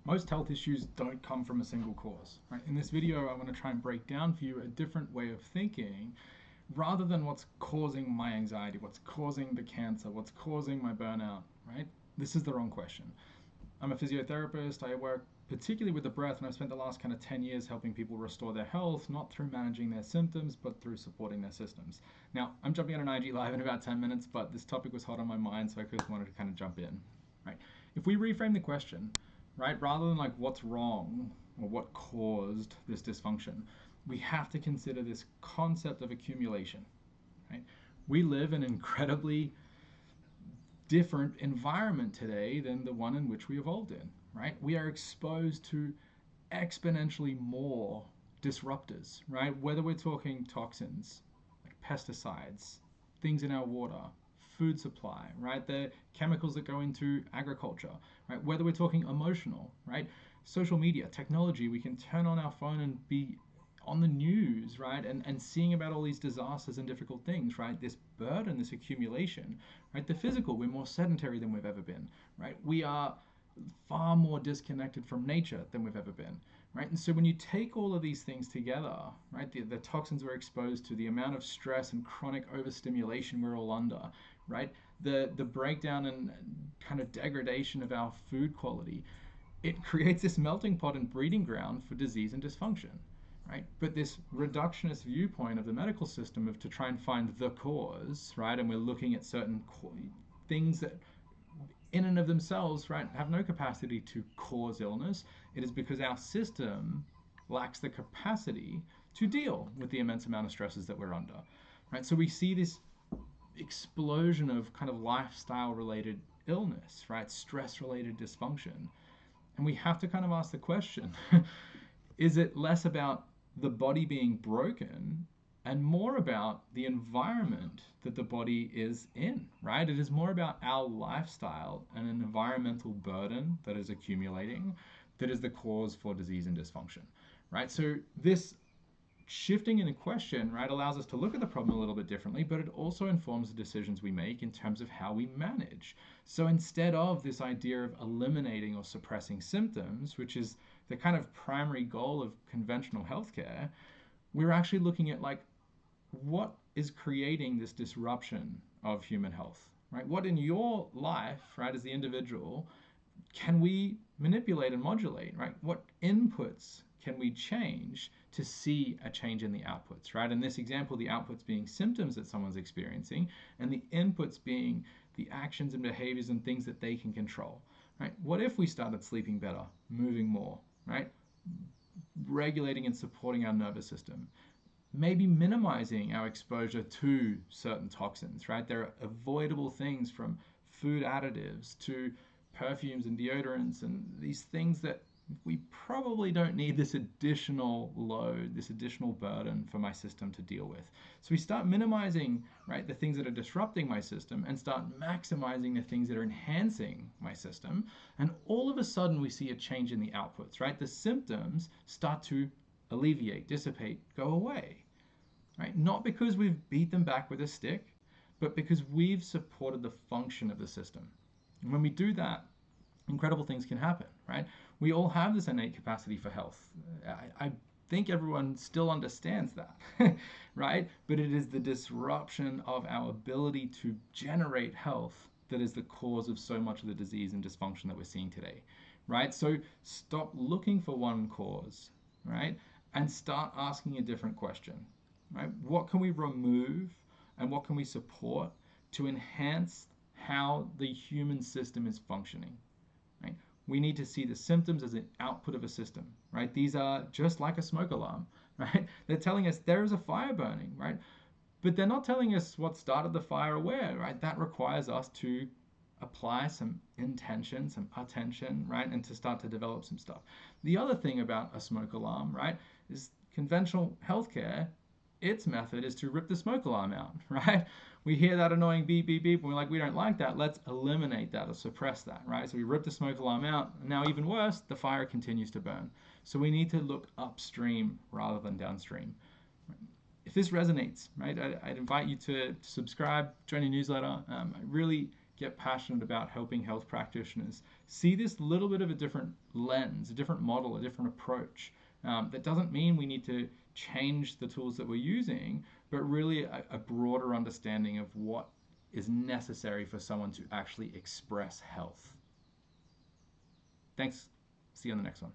Most health issues don't come from a single cause. Right? In this video, I want to try and break down for you a different way of thinking rather than what's causing my anxiety, what's causing the cancer, what's causing my burnout, right? This is the wrong question. I'm a physiotherapist. I work particularly with the breath, and I've spent the last kind of 10 years helping people restore their health, not through managing their symptoms, but through supporting their systems. Now, I'm jumping on an IG Live in about 10 minutes, but this topic was hot on my mind, so I just wanted to kind of jump in, right? If we reframe the question, right, rather than like what's wrong or what caused this dysfunction, we have to consider this concept of accumulation, right? We live in an incredibly different environment today than the one in which we evolved in, right? We are exposed to exponentially more disruptors, right? Whether we're talking toxins, like pesticides, things in our water, food supply, right? The chemicals that go into agriculture, right? Whether we're talking emotional, right? Social media, technology, we can turn on our phone and be on the news, right? And seeing about all these disasters and difficult things, right? This burden, this accumulation, right? The physical, we're more sedentary than we've ever been, right? We are far more disconnected from nature than we've ever been, right? And so when you take all of these things together, right, the toxins we're exposed to, the amount of stress and chronic overstimulation we're all under, right, the breakdown and kind of degradation of our food quality, it creates this melting pot and breeding ground for disease and dysfunction, right? But this reductionist viewpoint of the medical system of to try and find the cause, right, and we're looking at certain things that in and of themselves, right, have no capacity to cause illness. It is because our system lacks the capacity to deal with the immense amount of stresses that we're under, right? So we see this explosion of kind of lifestyle related illness, right? Stress related dysfunction. And we have to kind of ask the question, is it less about the body being broken and more about the environment that the body is in, right? It is more about our lifestyle and an environmental burden that is accumulating that is the cause for disease and dysfunction, right? So this shifting in a question, right, allows us to look at the problem a little bit differently, but it also informs the decisions we make in terms of how we manage. So instead of this idea of eliminating or suppressing symptoms, which is the kind of primary goal of conventional healthcare, we're actually looking at like what is creating this disruption of human health, right? What in your life, right, as the individual, can we manipulate and modulate, right? What inputs can we change to see a change in the outputs, right? In this example, the outputs being symptoms that someone's experiencing and the inputs being the actions and behaviors and things that they can control, right? What if we started sleeping better, moving more, right? Regulating and supporting our nervous system, maybe minimizing our exposure to certain toxins, right? There are avoidable things from food additives to perfumes and deodorants and these things that we probably don't need this additional load, this additional burden for my system to deal with. So we start minimizing, right, the things that are disrupting my system and start maximizing the things that are enhancing my system. And all of a sudden we see a change in the outputs, right? The symptoms start to alleviate, dissipate, go away, right? Not because we've beat them back with a stick, but because we've supported the function of the system. And when we do that, incredible things can happen, right? We all have this innate capacity for health. I think everyone still understands that, right? But it is the disruption of our ability to generate health that is the cause of so much of the disease and dysfunction that we're seeing today, right? So stop looking for one cause, right? And start asking a different question, right? What can we remove and what can we support to enhance how the human system is functioning, right? We need to see the symptoms as an output of a system, right? These are just like a smoke alarm, right? They're telling us there is a fire burning, right? But they're not telling us what started the fire or where, right? That requires us to apply some intention, some attention, right? And to start to develop some stuff. The other thing about a smoke alarm, right, is conventional healthcare, its method is to rip the smoke alarm out, right? We hear that annoying beep, beep, beep, and we're like, we don't like that. Let's eliminate that or suppress that, right? So we rip the smoke alarm out. And now, even worse, the fire continues to burn. So we need to look upstream rather than downstream. If this resonates, right, I'd invite you to subscribe, join your newsletter. I really get passionate about helping health practitioners see this little bit of a different lens, a different model, a different approach. That doesn't mean we need to change the tools that we're using, but really a broader understanding of what is necessary for someone to actually express health. Thanks. See you on the next one.